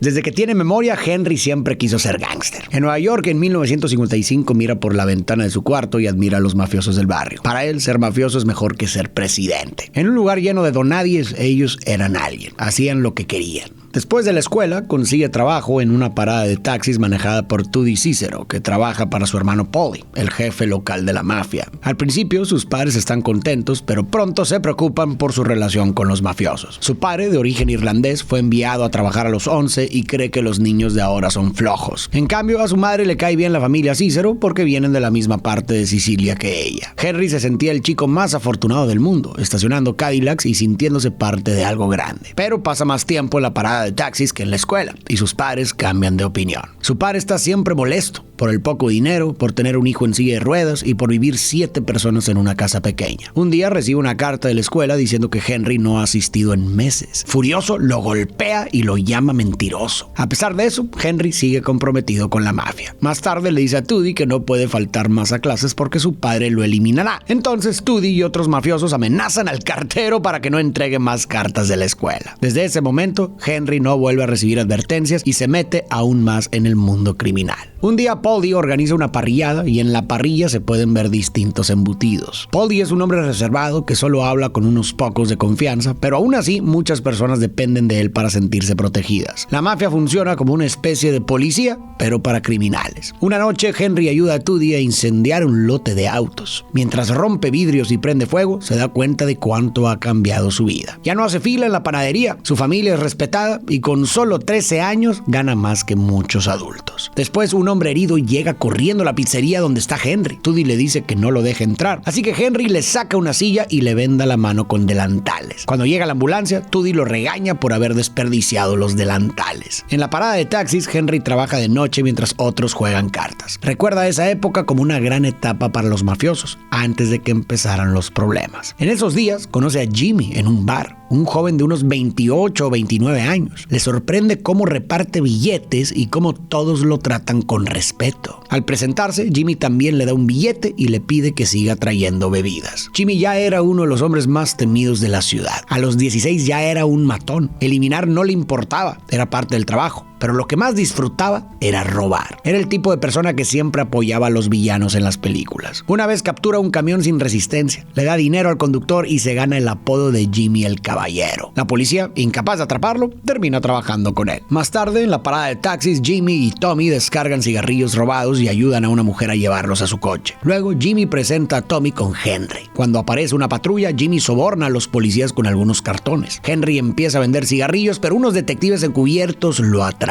Desde que tiene memoria, Henry siempre quiso ser gángster. En Nueva York, en 1955, mira por la ventana de su cuarto y admira a los mafiosos del barrio. Para él, ser mafioso es mejor que ser presidente. En un lugar lleno de donadies, ellos eran alguien. Hacían lo que querían. Después de la escuela, consigue trabajo en una parada de taxis manejada por Tudy Cicero, que trabaja para su hermano Paulie, el jefe local de la mafia. Al principio, sus padres están contentos, pero pronto se preocupan por su relación con los mafiosos. Su padre, de origen irlandés, fue enviado a trabajar a los 11 y cree que los niños de ahora son flojos. En cambio, a su madre le cae bien la familia Cicero porque vienen de la misma parte de Sicilia que ella. Henry se sentía el chico más afortunado del mundo, estacionando Cadillacs y sintiéndose parte de algo grande. Pero pasa más tiempo en la parada de taxis que en la escuela, y sus padres cambian de opinión. Su padre está siempre molesto por el poco dinero, por tener un hijo en silla de ruedas y por vivir 7 personas en una casa pequeña. Un día recibe una carta de la escuela diciendo que Henry no ha asistido en meses. Furioso, lo golpea y lo llama mentiroso. A pesar de eso, Henry sigue comprometido con la mafia. Más tarde le dice a Tudy que no puede faltar más a clases porque su padre lo eliminará. Entonces Tudy y otros mafiosos amenazan al cartero para que no entregue más cartas de la escuela. Desde ese momento, Henry no vuelve a recibir advertencias y se mete aún más en el mundo criminal. Un día Paulie organiza una parrillada y en la parrilla se pueden ver distintos embutidos. Paulie es un hombre reservado que solo habla con unos pocos de confianza, pero aún así muchas personas dependen de él para sentirse protegidas. La mafia funciona como una especie de policía, pero para criminales. Una noche Henry ayuda a Tudy a incendiar un lote de autos. Mientras rompe vidrios y prende fuego, se da cuenta de cuánto ha cambiado su vida. Ya no hace fila en la panadería, su familia es respetada y con solo 13 años gana más que muchos adultos. Después un hombre herido llega corriendo a la pizzería donde está Henry. Tudy le dice que no lo deje entrar, así que Henry le saca una silla y le venda la mano con delantales. Cuando llega la ambulancia, Tudy lo regaña por haber desperdiciado los delantales. En la parada de taxis, Henry trabaja de noche mientras otros juegan cartas. Recuerda esa época como una gran etapa para los mafiosos, antes de que empezaran los problemas. En esos días, conoce a Jimmy en un bar. Un joven de unos 28 o 29 años. Le sorprende cómo reparte billetes y cómo todos lo tratan con respeto. Al presentarse, Jimmy también le da un billete y le pide que siga trayendo bebidas. Jimmy ya era uno de los hombres más temidos de la ciudad. A los 16 ya era un matón. Eliminar no le importaba, era parte del trabajo. Pero lo que más disfrutaba era robar. Era el tipo de persona que siempre apoyaba a los villanos en las películas. Una vez captura un camión sin resistencia, le da dinero al conductor y se gana el apodo de Jimmy el Caballero. La policía, incapaz de atraparlo, termina trabajando con él. Más tarde, en la parada de taxis, Jimmy y Tommy descargan cigarrillos robados y ayudan a una mujer a llevarlos a su coche. Luego, Jimmy presenta a Tommy con Henry. Cuando aparece una patrulla, Jimmy soborna a los policías con algunos cartones. Henry empieza a vender cigarrillos, pero unos detectives encubiertos lo atrapan.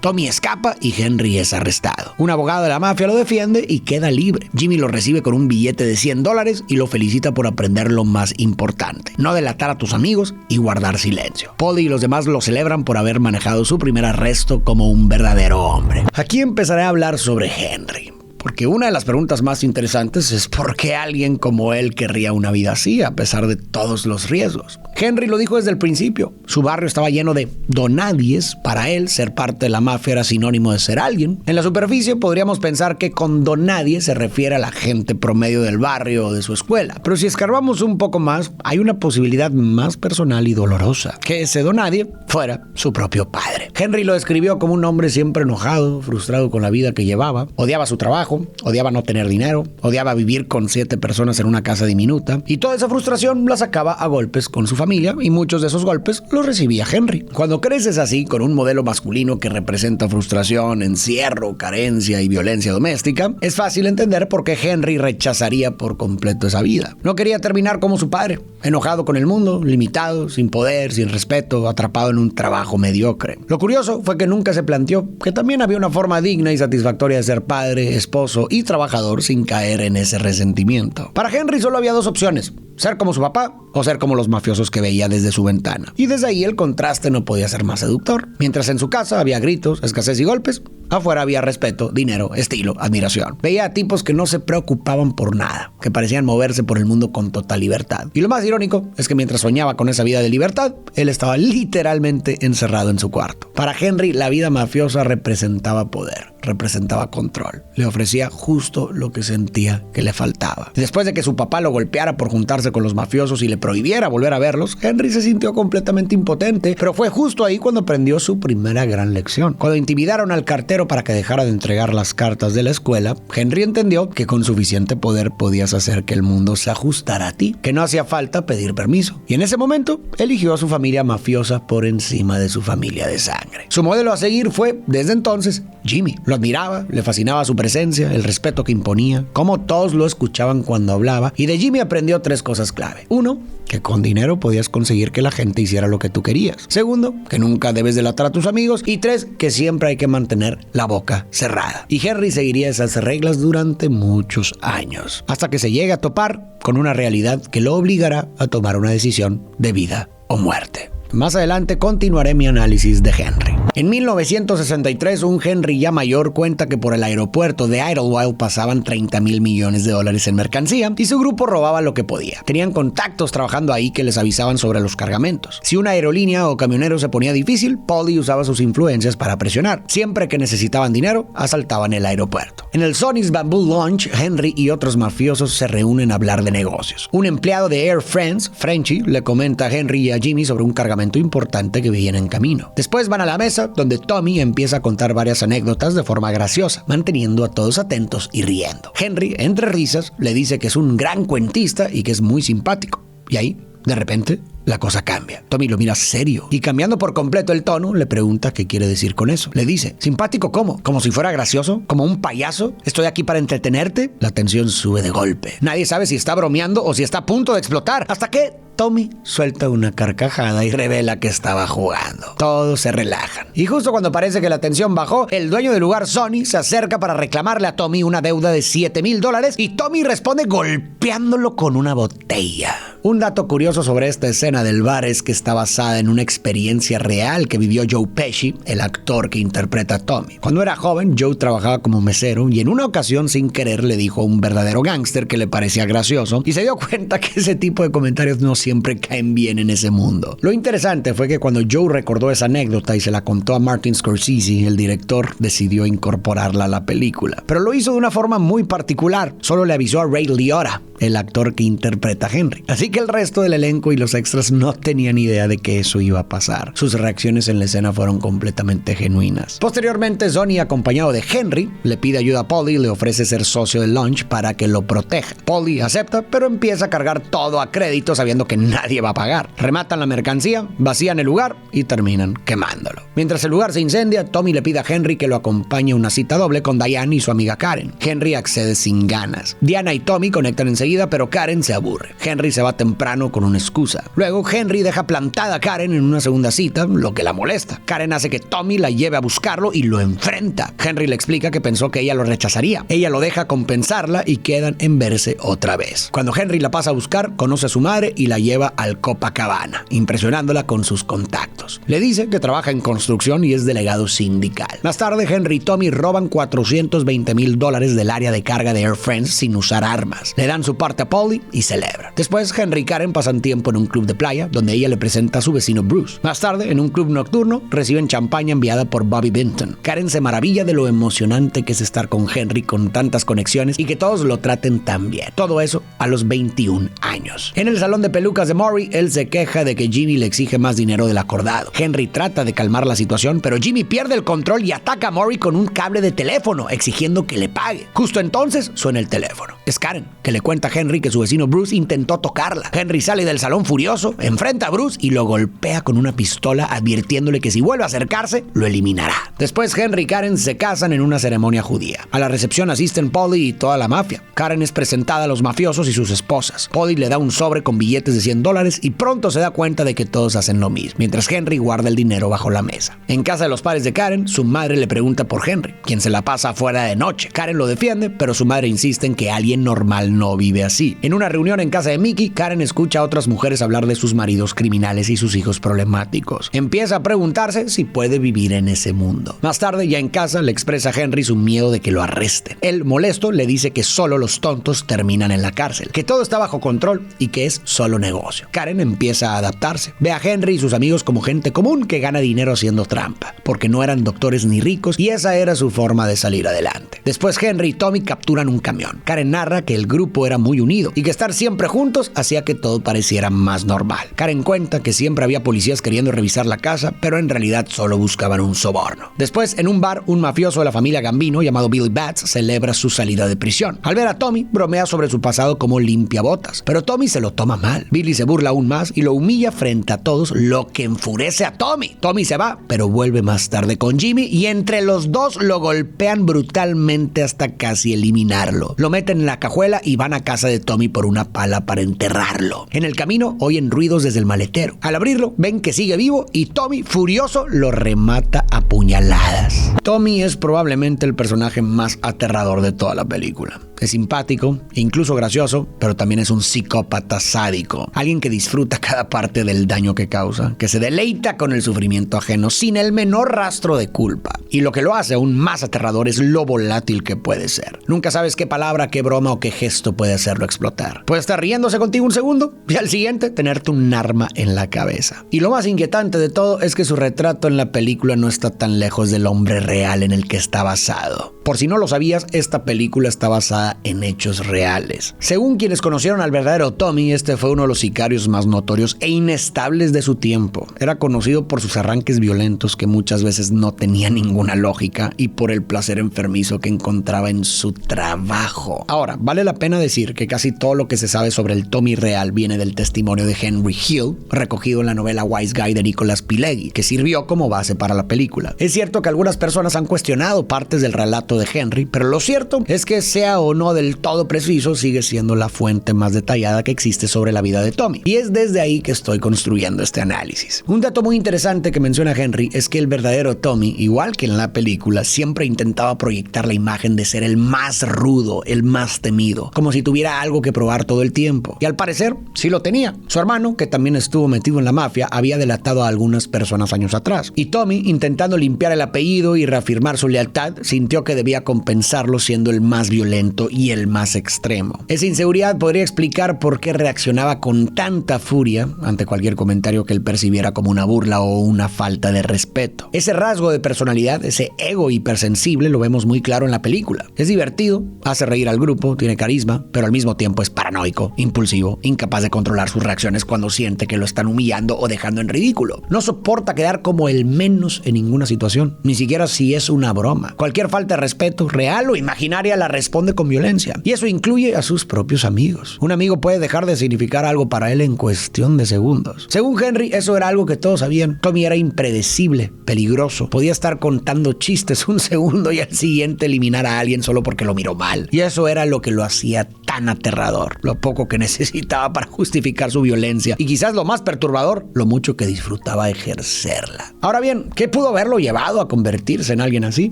Tommy escapa y Henry es arrestado. Un abogado de la mafia lo defiende y queda libre. Jimmy lo recibe con un billete de $100 y lo felicita por aprender lo más importante: no delatar a tus amigos y guardar silencio. Paulie y los demás lo celebran por haber manejado su primer arresto como un verdadero hombre. Aquí empezaré a hablar sobre Henry. Porque una de las preguntas más interesantes es ¿por qué alguien como él querría una vida así a pesar de todos los riesgos? Henry lo dijo desde el principio. Su barrio estaba lleno de donadies. Para él, ser parte de la mafia era sinónimo de ser alguien. En la superficie podríamos pensar que con donadie se refiere a la gente promedio del barrio o de su escuela. Pero si escarbamos un poco más, hay una posibilidad más personal y dolorosa: que ese donadie fuera su propio padre. Henry lo describió como un hombre siempre enojado, frustrado con la vida que llevaba, odiaba su trabajo, odiaba no tener dinero, odiaba vivir con 7 personas en una casa diminuta, y toda esa frustración la sacaba a golpes con su familia, y muchos de esos golpes los recibía Henry. Cuando creces así, con un modelo masculino que representa frustración, encierro, carencia y violencia doméstica, es fácil entender por qué Henry rechazaría por completo esa vida. No quería terminar como su padre, enojado con el mundo, limitado, sin poder, sin respeto, atrapado en un trabajo mediocre. Lo curioso fue que nunca se planteó que también había una forma digna y satisfactoria de ser padre, esposo y trabajador sin caer en ese resentimiento. Para Henry solo había 2 opciones: ser como su papá o ser como los mafiosos que veía desde su ventana. Y desde ahí el contraste no podía ser más seductor. Mientras en su casa había gritos, escasez y golpes, afuera había respeto, dinero, estilo, admiración. Veía a tipos que no se preocupaban por nada, que parecían moverse por el mundo con total libertad. Y lo más irónico es que mientras soñaba con esa vida de libertad, él estaba literalmente encerrado en su cuarto. Para Henry, la vida mafiosa representaba poder, representaba control. Le ofrecía justo lo que sentía que le faltaba. importaba. Después de que su papá lo golpeara por juntarse con los mafiosos y le prohibiera volver a verlos, Henry se sintió completamente impotente, pero fue justo ahí cuando aprendió su primera gran lección. Cuando intimidaron al cartero para que dejara de entregar las cartas de la escuela, Henry entendió que con suficiente poder podías hacer que el mundo se ajustara a ti, que no hacía falta pedir permiso. Y en ese momento eligió a su familia mafiosa por encima de su familia de sangre. Su modelo a seguir fue, desde entonces, Jimmy. Lo admiraba, le fascinaba su presencia, el respeto que imponía, cómo todos lo escuchaban cuando hablaba, y de Jimmy aprendió 3 cosas clave. 1, que con dinero podías conseguir que la gente hiciera lo que tú querías. 2, que nunca debes delatar a tus amigos. Y 3, que siempre hay que mantener la boca cerrada. Y Henry seguiría esas reglas durante muchos años, hasta que se llegue a topar con una realidad que lo obligará a tomar una decisión de vida o muerte. Más adelante continuaré mi análisis de Henry. En 1963, un Henry ya mayor cuenta que por el aeropuerto de Idlewild pasaban $30,000 millones en mercancía y su grupo robaba lo que podía. Tenían contactos trabajando ahí que les avisaban sobre los cargamentos. Si una aerolínea o camionero se ponía difícil, Paulie usaba sus influencias para presionar. Siempre que necesitaban dinero, asaltaban el aeropuerto. En el Sonny's Bamboo Lounge, Henry y otros mafiosos se reúnen a hablar de negocios. Un empleado de Air France, Frenchy, le comenta a Henry y a Jimmy sobre un cargamento importante que veían en camino. Después van a la mesa, donde Tommy empieza a contar varias anécdotas de forma graciosa, manteniendo a todos atentos y riendo. Henry, entre risas, le dice que es un gran cuentista y que es muy simpático. Y ahí, de repente, la cosa cambia. Tommy lo mira serio y, cambiando por completo el tono, le pregunta qué quiere decir con eso. Le dice, ¿simpático cómo? ¿Como si fuera gracioso? ¿Como un payaso? ¿Estoy aquí para entretenerte? La tensión sube de golpe. Nadie sabe si está bromeando o si está a punto de explotar, hasta que Tommy suelta una carcajada y revela que estaba jugando. Todos se relajan. Y justo cuando parece que la tensión bajó, el dueño del lugar, Sonny, se acerca para reclamarle a Tommy una deuda de $7,000 y Tommy responde golpeándolo con una botella. Un dato curioso sobre esta escena del bar es que está basada en una experiencia real que vivió Joe Pesci, el actor que interpreta a Tommy. Cuando era joven, Joe trabajaba como mesero y en una ocasión sin querer le dijo a un verdadero gángster que le parecía gracioso y se dio cuenta que ese tipo de comentarios no siempre caen bien en ese mundo. Lo interesante fue que cuando Joe recordó esa anécdota y se la contó a Martin Scorsese, el director decidió incorporarla a la película. Pero lo hizo de una forma muy particular. Solo le avisó a Ray Liotta, el actor que interpreta a Henry. Así que el resto del elenco y los extras no tenían idea de que eso iba a pasar. Sus reacciones en la escena fueron completamente genuinas. Posteriormente, Sonny, acompañado de Henry, le pide ayuda a Paulie y le ofrece ser socio del Lounge para que lo proteja. Paulie acepta, pero empieza a cargar todo a crédito sabiendo que nadie va a pagar. Rematan la mercancía, vacían el lugar y terminan quemándolo. Mientras el lugar se incendia, Tommy le pide a Henry que lo acompañe a una cita doble con Diane y su amiga Karen. Henry accede sin ganas. Diana y Tommy conectan enseguida, pero Karen se aburre. Henry se va temprano con una excusa. Luego, Henry deja plantada a Karen en una segunda cita, lo que la molesta. Karen hace que Tommy la lleve a buscarlo y lo enfrenta. Henry le explica que pensó que ella lo rechazaría. Ella lo deja compensarla y quedan en verse otra vez. Cuando Henry la pasa a buscar, conoce a su madre y la lleva al Copacabana, impresionándola con sus contactos. Le dice que trabaja en construcción y es delegado sindical. Más tarde, Henry y Tommy roban $420,000 del área de carga de Air France sin usar armas. Le dan su parte a Paulie y celebran. Después, Henry y Karen pasan tiempo en un club de playa, donde ella le presenta a su vecino Bruce. Más tarde, en un club nocturno, reciben champaña enviada por Bobby Vinton. Karen se maravilla de lo emocionante que es estar con Henry con tantas conexiones y que todos lo traten tan bien. Todo eso a los 21 años. En el salón de pelucas de Maury, él se queja de que Jimmy le exige más dinero del acordado. Henry trata de calmar la situación, pero Jimmy pierde el control y ataca a Maury con un cable de teléfono, exigiendo que le pague. Justo entonces suena el teléfono. Es Karen, que le cuenta a Henry que su vecino Bruce intentó tocarla. Henry sale del salón furioso, enfrenta a Bruce y lo golpea con una pistola, advirtiéndole que si vuelve a acercarse, lo eliminará. Después, Henry y Karen se casan en una ceremonia judía. A la recepción asisten Paulie y toda la mafia. Karen es presentada a los mafiosos y sus esposas. Paulie le da un sobre con billetes de $100 y pronto se da cuenta de que todos hacen lo mismo, mientras Henry guarda el dinero bajo la mesa. En casa de los padres de Karen, su madre le pregunta por Henry, quien se la pasa afuera de noche. Karen lo defiende, pero su madre insiste en que alguien normal no vive así. En una reunión en casa de Mickey, Karen escucha a otras mujeres hablar de sus maridos criminales y sus hijos problemáticos. Empieza a preguntarse si puede vivir en ese mundo. Más tarde, ya en casa, le expresa a Henry su miedo de que lo arresten. Él, molesto, le dice que solo los tontos terminan en la cárcel, que todo está bajo control y que es solo negocio. Karen empieza a adaptarse. Ve a Henry y sus amigos como gente común que gana dinero haciendo trampa, porque no eran doctores ni ricos y esa era su forma de salir adelante. Después Henry y Tommy capturan un camión. Karen narra que el grupo era muy unido y que estar siempre juntos hacía que todo pareciera más normal. Karen cuenta que siempre había policías queriendo revisar la casa, pero en realidad solo buscaban un soborno. Después, en un bar, un mafioso de la familia Gambino llamado Billy Batts celebra su salida de prisión. Al ver a Tommy, bromea sobre su pasado como limpiabotas, pero Tommy se lo toma mal. Billy se burla aún más y lo humilla frente a todos, lo que enfurece a Tommy. Tommy se va, pero vuelve más tarde con Jimmy y entre los dos lo golpean brutalmente hasta casi eliminarlo. Lo meten en la cajuela y van a casa de Tommy por una pala para enterrarlo. En el camino oyen ruidos desde el maletero. Al abrirlo, ven que sigue vivo y Tommy, furioso, lo remata a puñaladas. Tommy es probablemente el personaje más aterrador de toda la película. Es simpático, incluso gracioso, pero también es un psicópata sádico. Alguien que disfruta cada parte del daño que causa, que se deleita con el sufrimiento ajeno sin el menor rastro de culpa. Y lo que lo hace aún más aterrador es lo volátil que puede ser. Nunca sabes qué palabra, qué broma o qué gesto puede hacerlo explotar. Puede estar riéndose contigo un segundo y al siguiente tenerte un arma en la cabeza. Y lo más inquietante de todo es que su retrato en la película no está tan lejos del hombre real en el que está basado. Por si no lo sabías, esta película está basada en hechos reales. Según quienes conocieron al verdadero Tommy, este fue uno de los sicarios más notorios e inestables de su tiempo. Era conocido por sus arranques violentos que muchas veces no tenían ninguna lógica y por el placer enfermizo que encontraba en su trabajo. Ahora, vale la pena decir que casi todo lo que se sabe sobre el Tommy real viene del testimonio de Henry Hill, recogido en la novela Wise Guy de Nicholas Pileggi, que sirvió como base para la película. Es cierto que algunas personas han cuestionado partes del relato de Henry, pero lo cierto es que sea o no del todo preciso, sigue siendo la fuente más detallada que existe sobre la vida de Tommy. Y es desde ahí que estoy construyendo este análisis. Un dato muy interesante que menciona Henry es que el verdadero Tommy, igual que en la película, siempre intentaba proyectar la imagen de ser el más rudo, el más temido, como si tuviera algo que probar todo el tiempo. Y al parecer, sí lo tenía. Su hermano, que también estuvo metido en la mafia, había delatado a algunas personas años atrás. Y Tommy, intentando limpiar el apellido y reafirmar su lealtad, sintió que debía compensarlo siendo el más violento y el más extremo. Esa inseguridad podría explicar por qué reaccionaba con tanta furia ante cualquier comentario que él percibiera como una burla o una falta de respeto. Ese rasgo de personalidad, ese ego hipersensible, lo vemos muy claro en la película. Es divertido, hace reír al grupo, tiene carisma, pero al mismo tiempo es paranoico, impulsivo, incapaz de controlar sus reacciones cuando siente que lo están humillando o dejando en ridículo. No soporta quedar como el menos en ninguna situación, ni siquiera si es una broma. Cualquier falta de respeto, real o imaginaria, la responde con violencia. Y eso incluye a sus propios amigos. Un amigo puede dejar de significar algo para él en cuestión de segundos. Según Henry, eso era algo que todos sabían. Tommy era impredecible, peligroso. Podía estar contando chistes un segundo y al siguiente eliminar a alguien solo porque lo miró mal. Y eso era lo que lo hacía tan aterrador. Lo poco que necesitaba para justificar su violencia. Y quizás lo más perturbador, lo mucho que disfrutaba ejercerla. Ahora bien, ¿qué pudo haberlo llevado a convertirse en alguien así?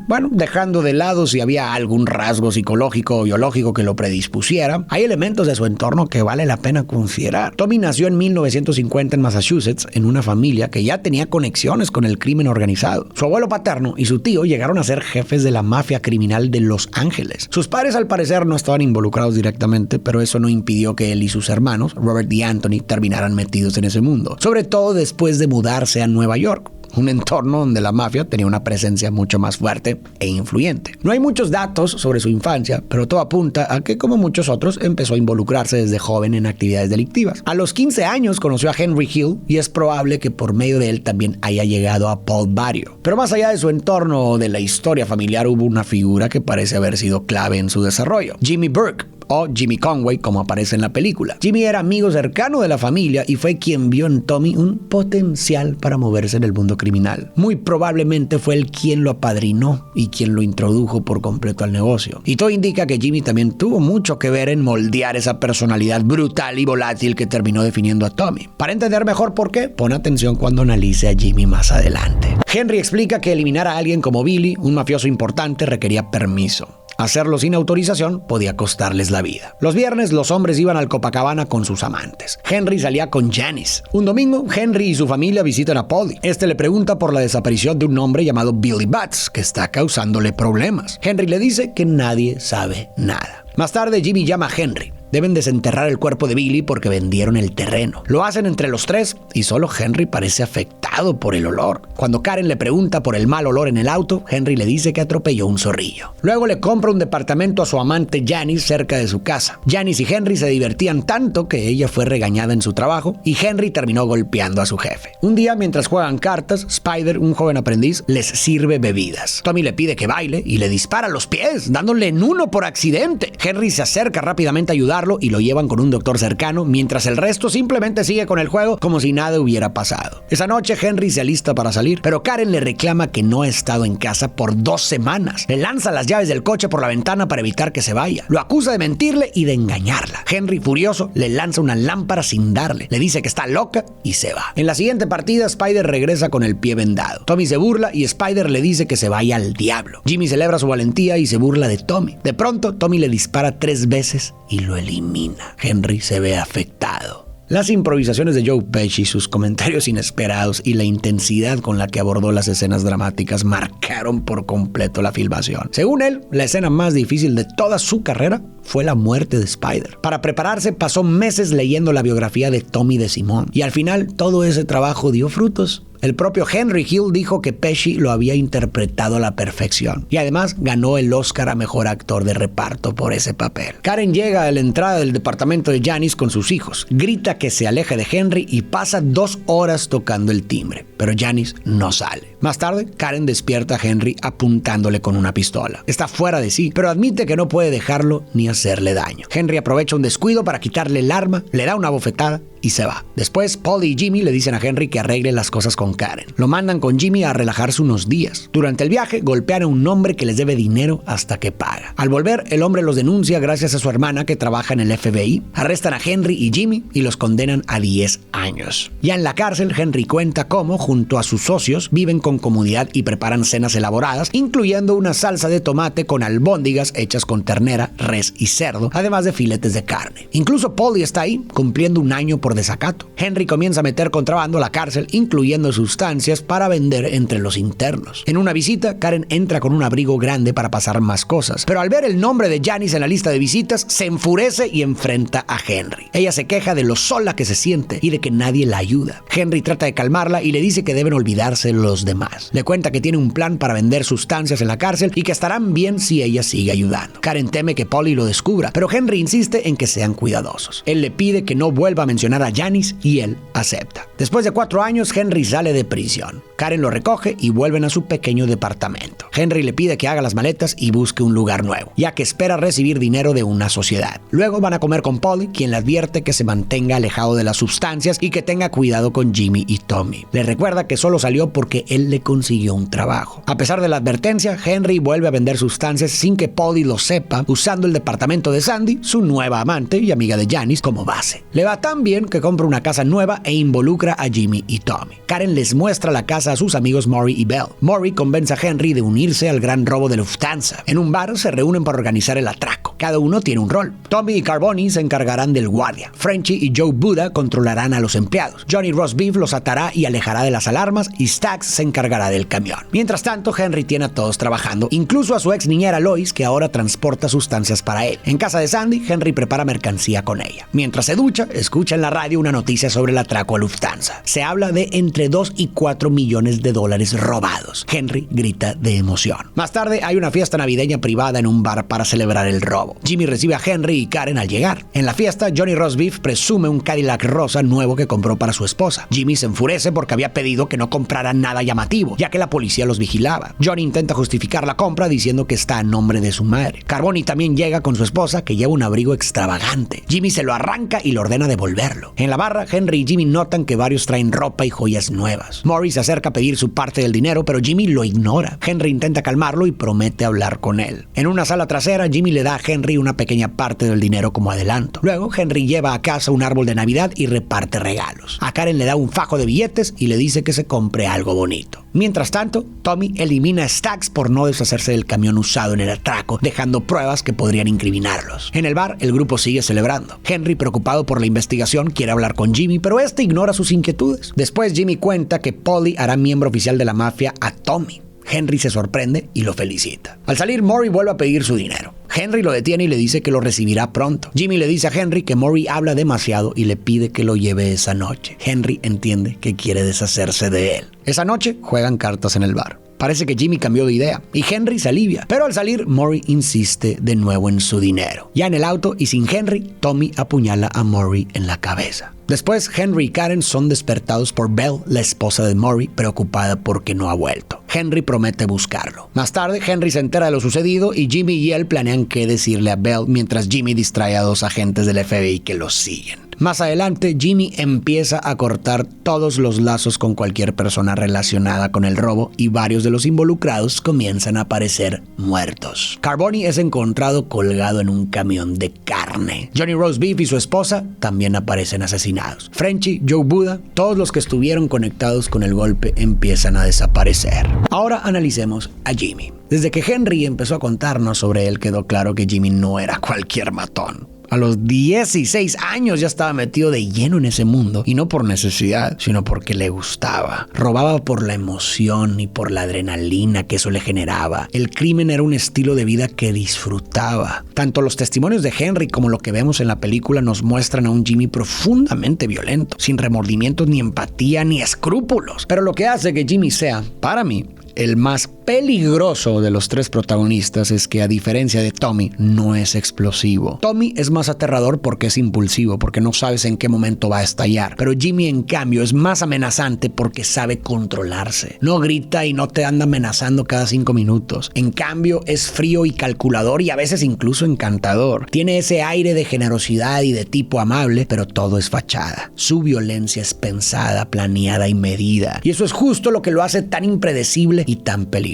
Bueno, dejando de lado si había algún rasgo psicológico o biológico que lo predispusiera, hay elementos de su entorno que vale la pena considerar. Tommy nació en 1950 en Massachusetts en una familia que ya tenía conexiones con el crimen organizado. Su abuelo paterno y su tío llegaron a ser jefes de la mafia criminal de Los Ángeles. Sus padres al parecer no estaban involucrados directamente, pero eso no impidió que él y sus hermanos, Robert y Anthony, terminaran metidos en ese mundo. Sobre todo después de mudarse a Nueva York, un entorno donde la mafia tenía una presencia mucho más fuerte e influyente. No hay muchos datos sobre su infancia, pero todo apunta a que, como muchos otros, empezó a involucrarse desde joven en actividades delictivas. A los 15 años conoció a Henry Hill y es probable que por medio de él también haya llegado a Paul Barrio. Pero más allá de su entorno o de la historia familiar, hubo una figura que parece haber sido clave en su desarrollo: Jimmy Burke, o Jimmy Conway, como aparece en la película. Jimmy era amigo cercano de la familia y fue quien vio en Tommy un potencial para moverse en el mundo criminal. Muy probablemente fue él quien lo apadrinó y quien lo introdujo por completo al negocio. Y todo indica que Jimmy también tuvo mucho que ver en moldear esa personalidad brutal y volátil que terminó definiendo a Tommy. Para entender mejor por qué, pon atención cuando analice a Jimmy más adelante. Henry explica que eliminar a alguien como Billy, un mafioso importante, requería permiso. Hacerlo sin autorización podía costarles la vida. Los viernes los hombres iban al Copacabana con sus amantes. Henry salía con Janice. Un domingo, Henry y su familia visitan a Polly. Este le pregunta por la desaparición de un hombre llamado Billy Batts, que está causándole problemas. Henry le dice que nadie sabe nada. Más tarde, Jimmy llama a Henry. Deben desenterrar el cuerpo de Billy porque vendieron el terreno. Lo hacen entre los tres y solo Henry parece afectado por el olor. Cuando Karen le pregunta por el mal olor en el auto, Henry le dice que atropelló un zorrillo. Luego le compra un departamento a su amante Janice cerca de su casa. Janice y Henry se divertían tanto que ella fue regañada en su trabajo y Henry terminó golpeando a su jefe. Un día, mientras juegan cartas, Spider, un joven aprendiz, les sirve bebidas. Tommy le pide que baile y le dispara a los pies, dándole en uno por accidente. Henry se acerca rápidamente a ayudarlo y lo llevan con un doctor cercano, mientras el resto simplemente sigue con el juego como si nada hubiera pasado. Esa noche Henry se alista para salir, pero Karen le reclama que no ha estado en casa por 2 semanas. Le lanza las llaves del coche por la ventana para evitar que se vaya. Lo acusa de mentirle y de engañarla. Henry, furioso, le lanza una lámpara sin darle. Le dice que está loca y se va. En la siguiente partida, Spider regresa con el pie vendado. Tommy se burla y Spider le dice que se vaya al diablo. Jimmy celebra su valentía y se burla de Tommy. De pronto, Tommy le dispara 3 veces y lo elimina. Henry se ve afectado. Las improvisaciones de Joe Pesci, sus comentarios inesperados y la intensidad con la que abordó las escenas dramáticas marcaron por completo la filmación. Según él, la escena más difícil de toda su carrera fue la muerte de Spider. Para prepararse pasó meses leyendo la biografía de Tommy DeSimone y al final todo ese trabajo dio frutos. El propio Henry Hill dijo que Pesci lo había interpretado a la perfección y además ganó el Oscar a Mejor Actor de Reparto por ese papel. Karen llega a la entrada del departamento de Janice con sus hijos, grita que se aleje de Henry y pasa 2 horas tocando el timbre, pero Janice no sale. Más tarde, Karen despierta a Henry apuntándole con una pistola. Está fuera de sí, pero admite que no puede dejarlo ni hacerle daño. Henry aprovecha un descuido para quitarle el arma, le da una bofetada y se va. Después, Paul y Jimmy le dicen a Henry que arregle las cosas con Karen. Lo mandan con Jimmy a relajarse unos días. Durante el viaje, golpean a un hombre que les debe dinero hasta que paga. Al volver, el hombre los denuncia gracias a su hermana que trabaja en el FBI. Arrestan a Henry y Jimmy y los condenan a 10 años. Ya en la cárcel, Henry cuenta cómo, junto a sus socios, viven con comodidad y preparan cenas elaboradas, incluyendo una salsa de tomate con albóndigas hechas con ternera, res y cerdo, además de filetes de carne. Incluso Polly está ahí, cumpliendo un año por desacato. Henry comienza a meter contrabando a la cárcel, incluyendo sustancias para vender entre los internos. En una visita, Karen entra con un abrigo grande para pasar más cosas, pero al ver el nombre de Janice en la lista de visitas, se enfurece y enfrenta a Henry. Ella se queja de lo sola que se siente y de que nadie la ayuda. Henry trata de calmarla y le dice que deben olvidarse los demás. Le cuenta que tiene un plan para vender sustancias en la cárcel y que estarán bien si ella sigue ayudando. Karen teme que Polly lo descubra, pero Henry insiste en que sean cuidadosos. Él le pide que no vuelva a mencionar a Janice y él acepta. Después de 4 años, Henry sale de prisión. Karen lo recoge y vuelven a su pequeño departamento. Henry le pide que haga las maletas y busque un lugar nuevo, ya que espera recibir dinero de una sociedad. Luego van a comer con Polly, quien le advierte que se mantenga alejado de las sustancias y que tenga cuidado con Jimmy y Tommy. Le recuerda que solo salió porque él le consiguió un trabajo. A pesar de la advertencia, Henry vuelve a vender sustancias sin que Polly lo sepa, usando el departamento de Sandy, su nueva amante y amiga de Janice, como base. Le va tan bien que compra una casa nueva e involucra a Jimmy y Tommy. Karen les muestra la casa a sus amigos Maury y Bell. Maury convence a Henry de unirse al gran robo de Lufthansa. En un bar se reúnen para organizar el atraco. Cada uno tiene un rol. Tommy y Carboni se encargarán del guardia. Frenchy y Joe Buddha controlarán a los empleados. Johnny Roastbeef los atará y alejará de las alarmas y Stax se encargará del camión. Mientras tanto, Henry tiene a todos trabajando, incluso a su ex niñera Lois, que ahora transporta sustancias para él. En casa de Sandy, Henry prepara mercancía con ella. Mientras se ducha, escucha en la radio una noticia sobre el atraco a Lufthansa. Se habla de entre 2 y 4 millones de dólares robados. Henry grita de emoción. Más tarde hay una fiesta navideña privada en un bar para celebrar el robo. Jimmy recibe a Henry y Karen al llegar. En la fiesta, Johnny Roastbeef presume un Cadillac rosa nuevo que compró para su esposa. Jimmy se enfurece porque había pedido que no comprara nada llamativo, ya que la policía los vigilaba. Johnny intenta justificar la compra diciendo que está a nombre de su madre. Carboni también llega con su esposa, que lleva un abrigo extravagante. Jimmy se lo arranca y le ordena devolverlo. En la barra, Henry y Jimmy notan que varios traen ropa y joyas nuevas. nuevas. Maury se acerca a pedir su parte del dinero, pero Jimmy lo ignora. Henry intenta calmarlo y promete hablar con él. En una sala trasera, Jimmy le da a Henry una pequeña parte del dinero como adelanto. Luego, Henry lleva a casa un árbol de Navidad y reparte regalos. A Karen le da un fajo de billetes y le dice que se compre algo bonito. Mientras tanto, Tommy elimina a Stacks por no deshacerse del camión usado en el atraco, dejando pruebas que podrían incriminarlos. En el bar, el grupo sigue celebrando. Henry, preocupado por la investigación, quiere hablar con Jimmy, pero este ignora sus inquietudes. Después, Jimmy cuenta que Polly hará miembro oficial de la mafia a Tommy. Henry se sorprende y lo felicita. Al salir, Maury vuelve a pedir su dinero. Henry lo detiene y le dice que lo recibirá pronto. Jimmy le dice a Henry que Maury habla demasiado y le pide que lo lleve esa noche. Henry entiende que quiere deshacerse de él. Esa noche juegan cartas en el bar. Parece que Jimmy cambió de idea y Henry se alivia. Pero al salir, Maury insiste de nuevo en su dinero. Ya en el auto y sin Henry, Tommy apuñala a Maury en la cabeza. Después, Henry y Karen son despertados por Belle, la esposa de Maury, preocupada porque no ha vuelto. Henry promete buscarlo. Más tarde, Henry se entera de lo sucedido y Jimmy y él planean qué decirle a Belle mientras Jimmy distrae a 2 agentes del FBI que los siguen. Más adelante, Jimmy empieza a cortar todos los lazos con cualquier persona relacionada con el robo y varios de los involucrados comienzan a aparecer muertos. Carboni es encontrado colgado en un camión de carne. Johnny Rosebeef y su esposa también aparecen asesinados. Frenchy, Joe Buda, todos los que estuvieron conectados con el golpe empiezan a desaparecer. Ahora analicemos a Jimmy. Desde que Henry empezó a contarnos sobre él, quedó claro que Jimmy no era cualquier matón. A los 16 años ya estaba metido de lleno en ese mundo, y no por necesidad, sino porque le gustaba. Robaba por la emoción y por la adrenalina que eso le generaba. El crimen era un estilo de vida que disfrutaba. Tanto los testimonios de Henry como lo que vemos en la película nos muestran a un Jimmy profundamente violento, sin remordimientos ni empatía ni escrúpulos. Pero lo que hace que Jimmy sea, para mí, el más peligroso de los 3 protagonistas es que, a diferencia de Tommy, no es explosivo. Tommy es más aterrador porque es impulsivo, porque no sabes en qué momento va a estallar. Pero Jimmy, en cambio, es más amenazante porque sabe controlarse. No grita y no te anda amenazando cada 5 minutos. En cambio, es frío y calculador y a veces incluso encantador. Tiene ese aire de generosidad y de tipo amable, pero todo es fachada. Su violencia es pensada, planeada y medida. Y eso es justo lo que lo hace tan impredecible y tan peligroso.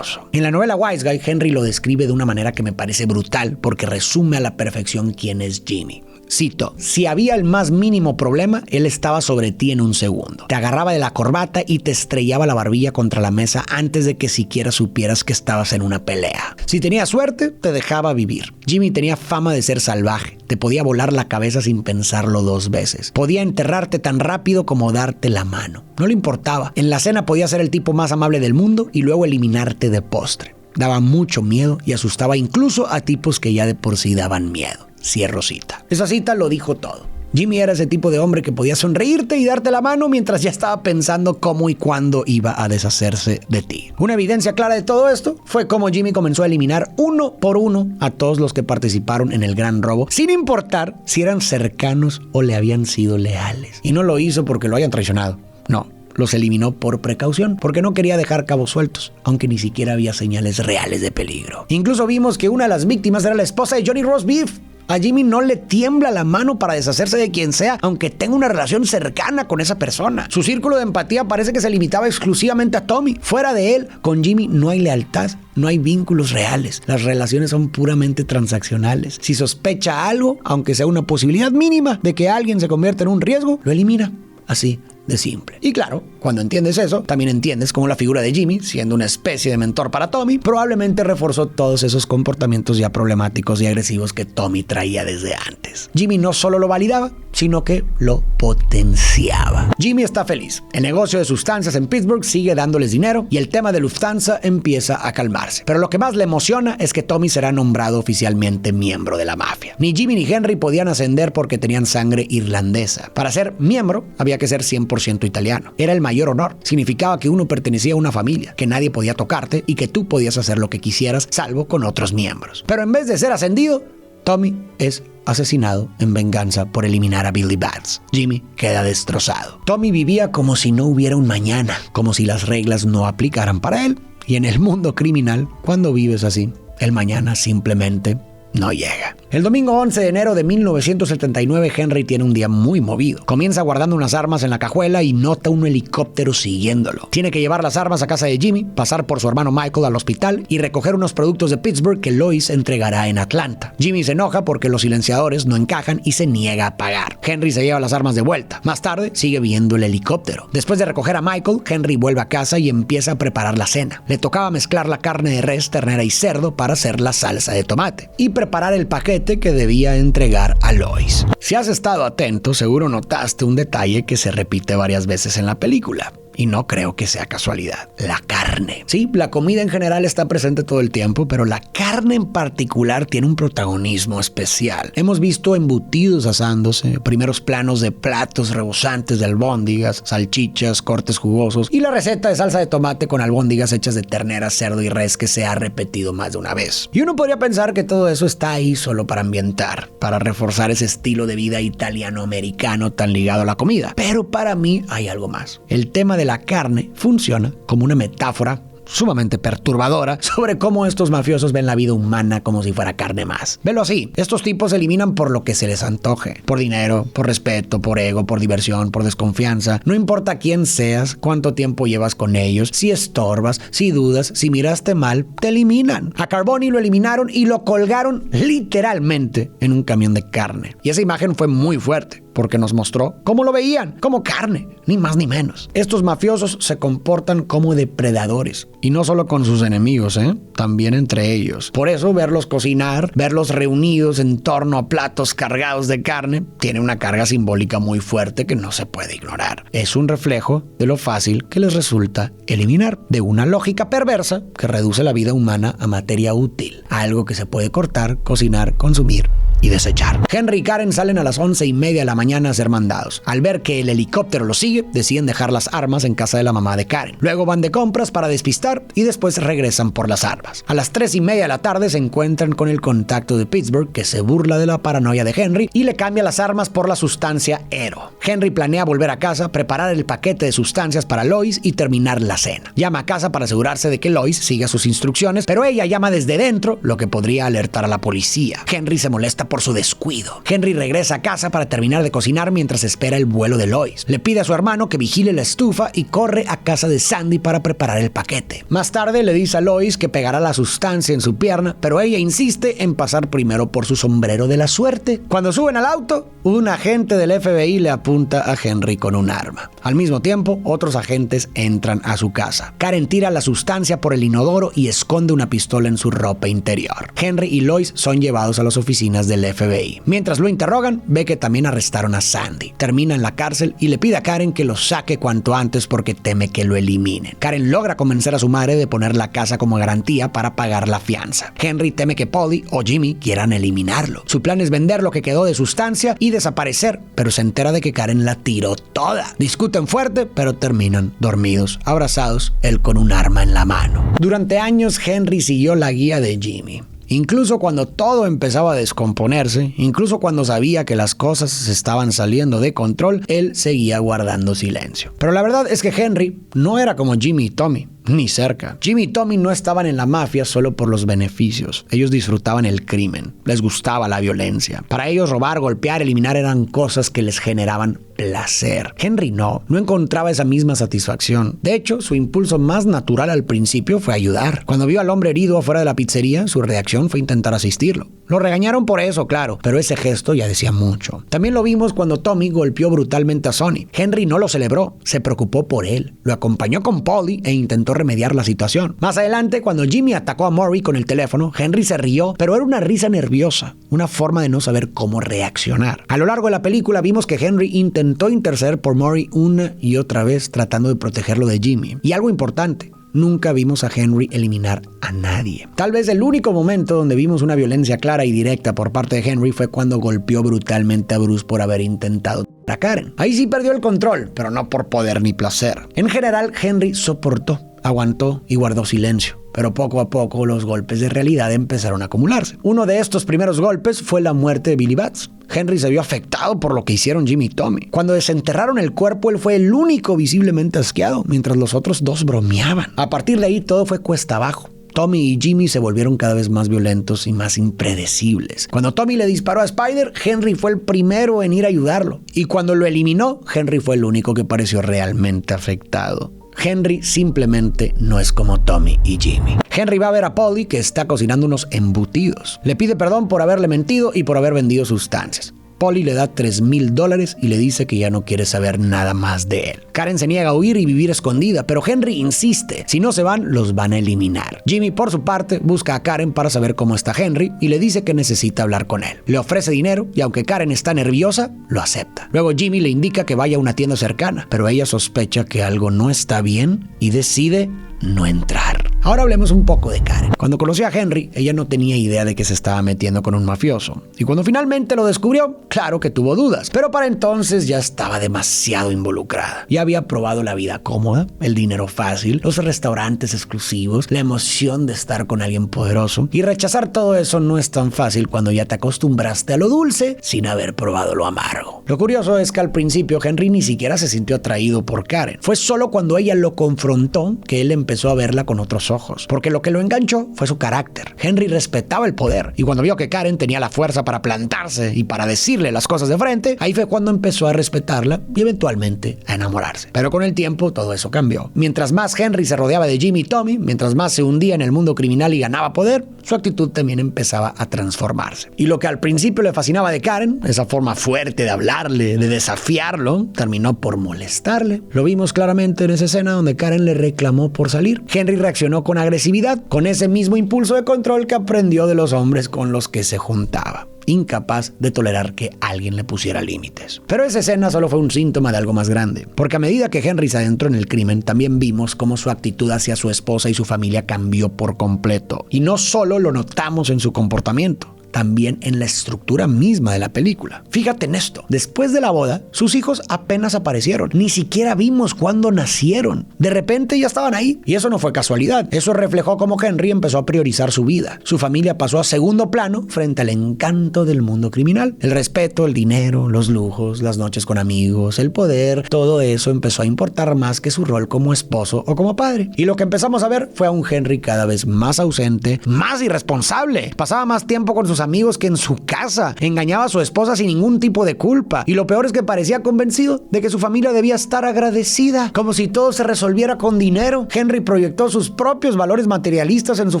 En la novela Wise Guy, Henry lo describe de una manera que me parece brutal porque resume a la perfección quién es Jimmy. Cito: si había el más mínimo problema, él estaba sobre ti en un segundo. Te agarraba de la corbata y te estrellaba la barbilla contra la mesa antes de que siquiera supieras que estabas en una pelea. Si tenías suerte, te dejaba vivir. Jimmy tenía fama de ser salvaje. Te podía volar la cabeza sin pensarlo 2 veces. Podía enterrarte tan rápido como darte la mano. No le importaba. En la cena podía ser el tipo más amable del mundo y luego eliminarte de postre. Daba mucho miedo y asustaba incluso a tipos que ya de por sí daban miedo. Cierro cita. Esa cita lo dijo todo. Jimmy era ese tipo de hombre que podía sonreírte y darte la mano mientras ya estaba pensando cómo y cuándo iba a deshacerse de ti. Una evidencia clara de todo esto fue cómo Jimmy comenzó a eliminar 1 por 1 a todos los que participaron en el gran robo, sin importar si eran cercanos o le habían sido leales. Y no lo hizo porque lo hayan traicionado. No. Los eliminó por precaución, porque no quería dejar cabos sueltos, aunque ni siquiera había señales reales de peligro. Incluso vimos que una de las víctimas era la esposa de Johnny Rosebeef. A Jimmy no le tiembla la mano para deshacerse de quien sea, aunque tenga una relación cercana con esa persona. Su círculo de empatía parece que se limitaba exclusivamente a Tommy. Fuera de él, con Jimmy no hay lealtad, no hay vínculos reales. Las relaciones son puramente transaccionales. Si sospecha algo, aunque sea una posibilidad mínima de que alguien se convierta en un riesgo, lo elimina. Así de simple. Y claro, cuando entiendes eso, también entiendes cómo la figura de Jimmy, siendo una especie de mentor para Tommy, probablemente reforzó todos esos comportamientos ya problemáticos y agresivos que Tommy traía desde antes. Jimmy no solo lo validaba, sino que lo potenciaba. Jimmy está feliz. El negocio de sustancias en Pittsburgh sigue dándoles dinero y el tema de Lufthansa empieza a calmarse. Pero lo que más le emociona es que Tommy será nombrado oficialmente miembro de la mafia. Ni Jimmy ni Henry podían ascender porque tenían sangre irlandesa. Para ser miembro, había que ser 100% italiano. Era el mayor honor. Significaba que uno pertenecía a una familia, que nadie podía tocarte y que tú podías hacer lo que quisieras, salvo con otros miembros. Pero en vez de ser ascendido, Tommy es asesinado en venganza por eliminar a Billy Batts. Jimmy queda destrozado. Tommy vivía como si no hubiera un mañana, como si las reglas no aplicaran para él. Y en el mundo criminal, cuando vives así, el mañana simplemente no llega. El domingo 11 de enero de 1979, Henry tiene un día muy movido. Comienza guardando unas armas en la cajuela y nota un helicóptero siguiéndolo. Tiene que llevar las armas a casa de Jimmy, pasar por su hermano Michael al hospital y recoger unos productos de Pittsburgh que Lois entregará en Atlanta. Jimmy se enoja porque los silenciadores no encajan y se niega a pagar. Henry se lleva las armas de vuelta. Más tarde, sigue viendo el helicóptero. Después de recoger a Michael, Henry vuelve a casa y empieza a preparar la cena. Le tocaba mezclar la carne de res, ternera y cerdo para hacer la salsa de tomate y preparar el paquete que debía entregar a Lois. Si has estado atento, seguro notaste un detalle que se repite varias veces en la película. Y no creo que sea casualidad. La carne. Sí, la comida en general está presente todo el tiempo, pero la carne en particular tiene un protagonismo especial. Hemos visto embutidos asándose, primeros planos de platos rebosantes de albóndigas, salchichas, cortes jugosos y la receta de salsa de tomate con albóndigas hechas de ternera, cerdo y res que se ha repetido más de una vez. Y uno podría pensar que todo eso está ahí solo para ambientar, para reforzar ese estilo de vida italiano-americano tan ligado a la comida. Pero para mí hay algo más. El tema de la carne funciona como una metáfora sumamente perturbadora sobre cómo estos mafiosos ven la vida humana como si fuera carne más. Velo así, estos tipos se eliminan por lo que se les antoje, por dinero, por respeto, por ego, por diversión, por desconfianza. No importa quién seas, cuánto tiempo llevas con ellos, si estorbas, si dudas, si miraste mal, te eliminan. A Carboni lo eliminaron y lo colgaron literalmente en un camión de carne. Y esa imagen fue muy fuerte, porque nos mostró cómo lo veían, como carne, ni más ni menos. Estos mafiosos se comportan como depredadores, y no solo con sus enemigos, también entre ellos. Por eso verlos cocinar, verlos reunidos en torno a platos cargados de carne, tiene una carga simbólica muy fuerte que no se puede ignorar. Es un reflejo de lo fácil que les resulta eliminar, de una lógica perversa que reduce la vida humana a materia útil, algo que se puede cortar, cocinar, consumir y desechar. Henry y Karen salen a las 11:30 de la mañana a ser mandados. Al ver que el helicóptero los sigue, deciden dejar las armas en casa de la mamá de Karen. Luego van de compras para despistar y después regresan por las armas. A las 3:30 de la tarde se encuentran con el contacto de Pittsburgh, que se burla de la paranoia de Henry y le cambia las armas por la sustancia Hero. Henry planea volver a casa, preparar el paquete de sustancias para Lois y terminar la cena. Llama a casa para asegurarse de que Lois siga sus instrucciones, pero ella llama desde dentro, lo que podría alertar a la policía. Henry se molesta por su descuido. Henry regresa a casa para terminar de cocinar mientras espera el vuelo de Lois. Le pide a su hermano que vigile la estufa y corre a casa de Sandy para preparar el paquete. Más tarde le dice a Lois que pegará la sustancia en su pierna, pero ella insiste en pasar primero por su sombrero de la suerte. Cuando suben al auto, un agente del FBI le apunta a Henry con un arma. Al mismo tiempo, otros agentes entran a su casa. Karen tira la sustancia por el inodoro y esconde una pistola en su ropa interior. Henry y Lois son llevados a las oficinas del FBI. Mientras lo interrogan, ve que también arrestaron a Sandy. Termina en la cárcel y le pide a Karen que lo saque cuanto antes porque teme que lo eliminen. Karen logra convencer a su madre de poner la casa como garantía para pagar la fianza. Henry teme que Polly o Jimmy quieran eliminarlo. Su plan es vender lo que quedó de sustancia y desaparecer, pero se entera de que Karen la tiró toda. Discuten fuerte, pero terminan dormidos, abrazados, él con un arma en la mano. Durante años, Henry siguió la guía de Jimmy. Incluso cuando todo empezaba a descomponerse, incluso cuando sabía que las cosas se estaban saliendo de control, él seguía guardando silencio. Pero la verdad es que Henry no era como Jimmy y Tommy. Ni cerca. Jimmy y Tommy no estaban en la mafia solo por los beneficios. Ellos disfrutaban el crimen. Les gustaba la violencia. Para ellos robar, golpear, eliminar eran cosas que les generaban placer. Henry no encontraba esa misma satisfacción. De hecho, su impulso más natural al principio fue ayudar. Cuando vio al hombre herido afuera de la pizzería, su reacción fue intentar asistirlo. Lo regañaron por eso, claro, pero ese gesto ya decía mucho. También lo vimos cuando Tommy golpeó brutalmente a Sonny. Henry no lo celebró, se preocupó por él. Lo acompañó con Polly e intentó remediar la situación. Más adelante, cuando Jimmy atacó a Murray con el teléfono, Henry se rió, pero era una risa nerviosa, una forma de no saber cómo reaccionar. A lo largo de la película vimos que Henry intentó interceder por Murray una y otra vez tratando de protegerlo de Jimmy. Y algo importante, nunca vimos a Henry eliminar a nadie. Tal vez el único momento donde vimos una violencia clara y directa por parte de Henry fue cuando golpeó brutalmente a Bruce por haber intentado a Karen. Ahí sí perdió el control, pero no por poder ni placer. En general, Henry soportó, aguantó y guardó silencio. Pero poco a poco los golpes de realidad empezaron a acumularse. Uno de estos primeros golpes fue la muerte de Billy Batts. Henry se vio afectado por lo que hicieron Jimmy y Tommy. Cuando desenterraron el cuerpo, él fue el único visiblemente asqueado, mientras los otros dos bromeaban. A partir de ahí todo fue cuesta abajo. Tommy y Jimmy se volvieron cada vez más violentos y más impredecibles. Cuando Tommy le disparó a Spider, Henry fue el primero en ir a ayudarlo. Y cuando lo eliminó, Henry fue el único que pareció realmente afectado. Henry simplemente no es como Tommy y Jimmy. Henry va a ver a Polly, que está cocinando unos embutidos. Le pide perdón por haberle mentido y por haber vendido sustancias. Polly le da $3,000 y le dice que ya no quiere saber nada más de él. Karen se niega a huir y vivir escondida, pero Henry insiste. Si no se van, los van a eliminar. Jimmy, por su parte, busca a Karen para saber cómo está Henry y le dice que necesita hablar con él. Le ofrece dinero y aunque Karen está nerviosa, lo acepta. Luego Jimmy le indica que vaya a una tienda cercana, pero ella sospecha que algo no está bien y decide no entrar. Ahora hablemos un poco de Karen. Cuando conoció a Henry, ella no tenía idea de que se estaba metiendo con un mafioso. Y cuando finalmente lo descubrió, claro que tuvo dudas. Pero para entonces ya estaba demasiado involucrada. Ya había probado la vida cómoda, el dinero fácil, los restaurantes exclusivos, la emoción de estar con alguien poderoso. Y rechazar todo eso no es tan fácil cuando ya te acostumbraste a lo dulce sin haber probado lo amargo. Lo curioso es que al principio Henry ni siquiera se sintió atraído por Karen. Fue solo cuando ella lo confrontó que él empezó a verla con otros ojos, porque lo que lo enganchó fue su carácter. Henry respetaba el poder y cuando vio que Karen tenía la fuerza para plantarse y para decirle las cosas de frente, ahí fue cuando empezó a respetarla y eventualmente a enamorarse. Pero con el tiempo todo eso cambió. Mientras más Henry se rodeaba de Jimmy y Tommy, mientras más se hundía en el mundo criminal y ganaba poder, su actitud también empezaba a transformarse. Y lo que al principio le fascinaba de Karen, esa forma fuerte de hablarle, de desafiarlo, terminó por molestarle. Lo vimos claramente en esa escena donde Karen le reclamó por salir. Henry reaccionó con agresividad, con ese mismo impulso de control que aprendió de los hombres con los que se juntaba, incapaz de tolerar que alguien le pusiera límites. Pero esa escena solo fue un síntoma de algo más grande, porque a medida que Henry se adentró en el crimen, también vimos cómo su actitud hacia su esposa y su familia cambió por completo. Y no solo lo notamos en su comportamiento, también en la estructura misma de la película. Fíjate en esto. Después de la boda, sus hijos apenas aparecieron. Ni siquiera vimos cuándo nacieron. De repente ya estaban ahí. Y eso no fue casualidad. Eso reflejó cómo Henry empezó a priorizar su vida. Su familia pasó a segundo plano frente al encanto del mundo criminal. El respeto, el dinero, los lujos, las noches con amigos, el poder, todo eso empezó a importar más que su rol como esposo o como padre. Y lo que empezamos a ver fue a un Henry cada vez más ausente, más irresponsable. Pasaba más tiempo con sus amigos que en su casa. Engañaba a su esposa sin ningún tipo de culpa. Y lo peor es que parecía convencido de que su familia debía estar agradecida, como si todo se resolviera con dinero. Henry proyectó sus propios valores materialistas en su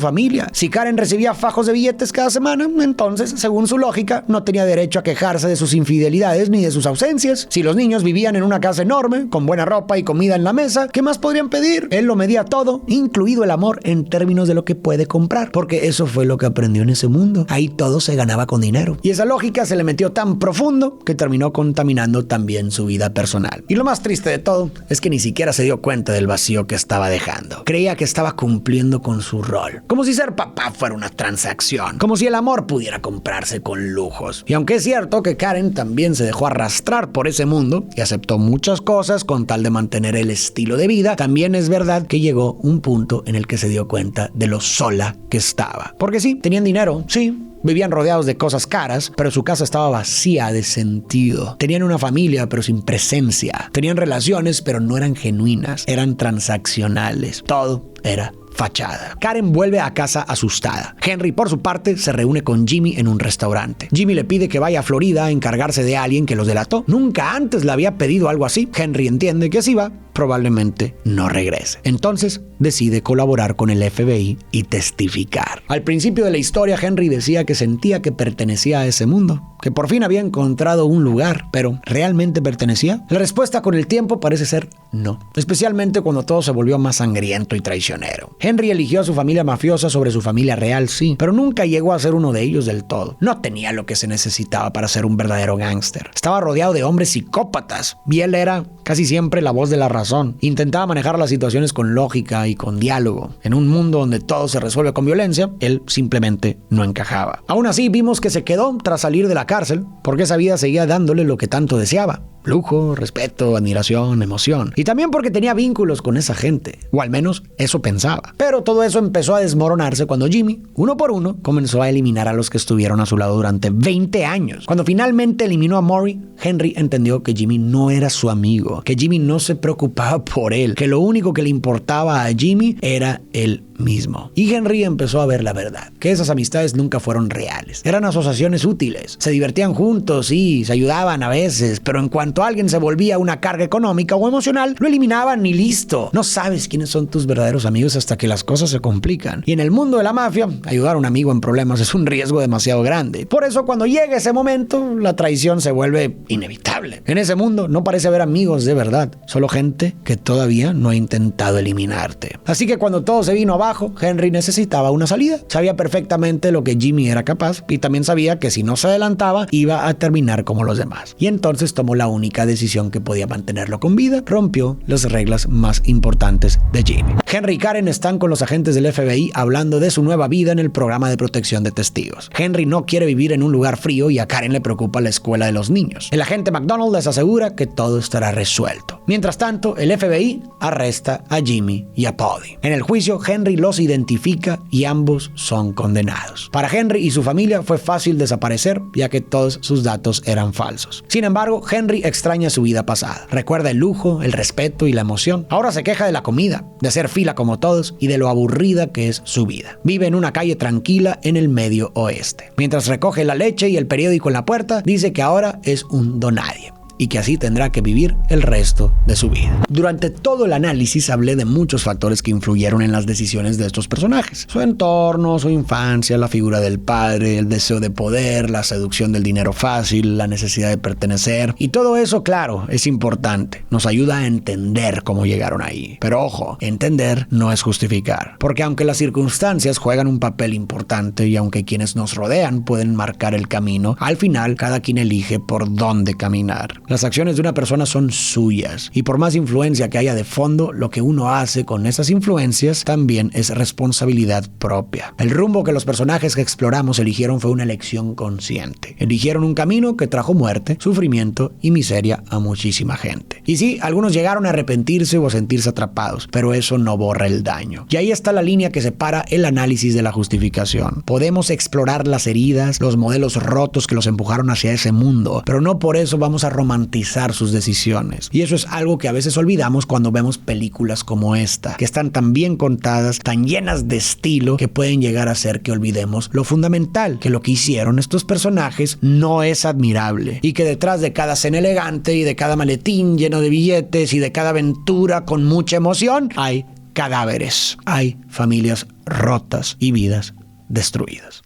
familia. Si Karen recibía fajos de billetes cada semana, entonces, según su lógica, no tenía derecho a quejarse de sus infidelidades ni de sus ausencias. Si los niños vivían en una casa enorme, con buena ropa y comida en la mesa, ¿qué más podrían pedir? Él lo medía todo, incluido el amor, en términos de lo que puede comprar, porque eso fue lo que aprendió en ese mundo. Ahí todo se ganaba con dinero. Y esa lógica se le metió tan profundo que terminó contaminando también su vida personal. Y lo más triste de todo es que ni siquiera se dio cuenta del vacío que estaba dejando. Creía que estaba cumpliendo con su rol. Como si ser papá fuera una transacción. Como si el amor pudiera comprarse con lujos. Y aunque es cierto que Karen también se dejó arrastrar por ese mundo y aceptó muchas cosas con tal de mantener el estilo de vida, también es verdad que llegó un punto en el que se dio cuenta de lo sola que estaba. Porque sí, tenían dinero, sí. Vivían rodeados de cosas caras, pero su casa estaba vacía de sentido. Tenían una familia, pero sin presencia. Tenían relaciones, pero no eran genuinas. Eran transaccionales. Todo era fachada. Karen vuelve a casa asustada. Henry, por su parte, se reúne con Jimmy en un restaurante. Jimmy le pide que vaya a Florida a encargarse de alguien que los delató. Nunca antes le había pedido algo así. Henry entiende que si va, probablemente no regrese. Entonces decide colaborar con el FBI y testificar. Al principio de la historia, Henry decía que sentía que pertenecía a ese mundo, que por fin había encontrado un lugar, pero ¿realmente pertenecía? La respuesta con el tiempo parece ser no, especialmente cuando todo se volvió más sangriento y traicionero. Henry eligió a su familia mafiosa sobre su familia real, sí, pero nunca llegó a ser uno de ellos del todo. No tenía lo que se necesitaba para ser un verdadero gángster. Estaba rodeado de hombres psicópatas y él era casi siempre la voz de la razón. Intentaba manejar las situaciones con lógica y con diálogo. En un mundo donde todo se resuelve con violencia, él simplemente no encajaba. Aún así, vimos que se quedó tras salir de la cárcel porque esa vida seguía dándole lo que tanto deseaba: lujo, respeto, admiración, emoción. Y también porque tenía vínculos con esa gente, o al menos eso pensaba. Pero todo eso empezó a desmoronarse cuando Jimmy, uno por uno, comenzó a eliminar a los que estuvieron a su lado durante 20 años. Cuando finalmente eliminó a Maury, Henry entendió que Jimmy no era su amigo, que Jimmy no se preocupaba por él, que lo único que le importaba a Jimmy era él mismo. Y Henry empezó a ver la verdad, que esas amistades nunca fueron reales. Eran asociaciones útiles, se divertían juntos y se ayudaban a veces, pero en cuanto alguien se volvía una carga económica o emocional, lo eliminaban y listo. No sabes quiénes son tus verdaderos amigos hasta que las cosas se complican. Y en el mundo de la mafia, ayudar a un amigo en problemas es un riesgo demasiado grande. Por eso cuando llega ese momento, la traición se vuelve inevitable. En ese mundo no parece haber amigos de verdad, solo gente que todavía no ha intentado eliminarte. Así que cuando todo se vino abajo, Henry necesitaba una salida. Sabía perfectamente lo que Jimmy era capaz y también sabía que si no se adelantaba, iba a terminar como los demás. Y entonces tomó la única decisión que podía mantenerlo con vida, rompió las reglas más importantes de Jimmy. Henry y Karen están con los agentes del FBI hablando de su nueva vida en el programa de protección de testigos. Henry no quiere vivir en un lugar frío y a Karen le preocupa la escuela de los niños. El agente McDonald les asegura que todo estará resuelto. Mientras tanto, el FBI arresta a Jimmy y a Polly. En el juicio, Henry los identifica y ambos son condenados. Para Henry y su familia fue fácil desaparecer, ya que todos sus datos eran falsos. Sin embargo, Henry extraña su vida pasada. Recuerda el lujo, el respeto y la emoción. Ahora se queja de la comida, de hacer fila como todos y de lo aburrida que es su vida. Vive en una calle tranquila en el Medio Oeste. Mientras recoge la leche y el periódico en la puerta, dice que ahora es un donadie y que así tendrá que vivir el resto de su vida. Durante todo el análisis hablé de muchos factores que influyeron en las decisiones de estos personajes. Su entorno, su infancia, la figura del padre, el deseo de poder, la seducción del dinero fácil, la necesidad de pertenecer. Y todo eso, claro, es importante. Nos ayuda a entender cómo llegaron ahí. Pero ojo, entender no es justificar. Porque aunque las circunstancias juegan un papel importante y aunque quienes nos rodean pueden marcar el camino, al final cada quien elige por dónde caminar. Las acciones de una persona son suyas y por más influencia que haya de fondo, lo que uno hace con esas influencias también es responsabilidad propia. El rumbo que los personajes que exploramos eligieron fue una elección consciente. Eligieron un camino que trajo muerte, sufrimiento y miseria a muchísima gente. Y sí, algunos llegaron a arrepentirse o a sentirse atrapados, pero eso no borra el daño. Y ahí está la línea que separa el análisis de la justificación. Podemos explorar las heridas, los modelos rotos que los empujaron hacia ese mundo, pero no por eso vamos a romantizar sus decisiones. Y eso es algo que a veces olvidamos cuando vemos películas como esta, que están tan bien contadas, tan llenas de estilo, que pueden llegar a hacer que olvidemos lo fundamental, que lo que hicieron estos personajes no es admirable y que detrás de cada cena elegante y de cada maletín lleno de billetes y de cada aventura con mucha emoción, hay cadáveres, hay familias rotas y vidas destruidas.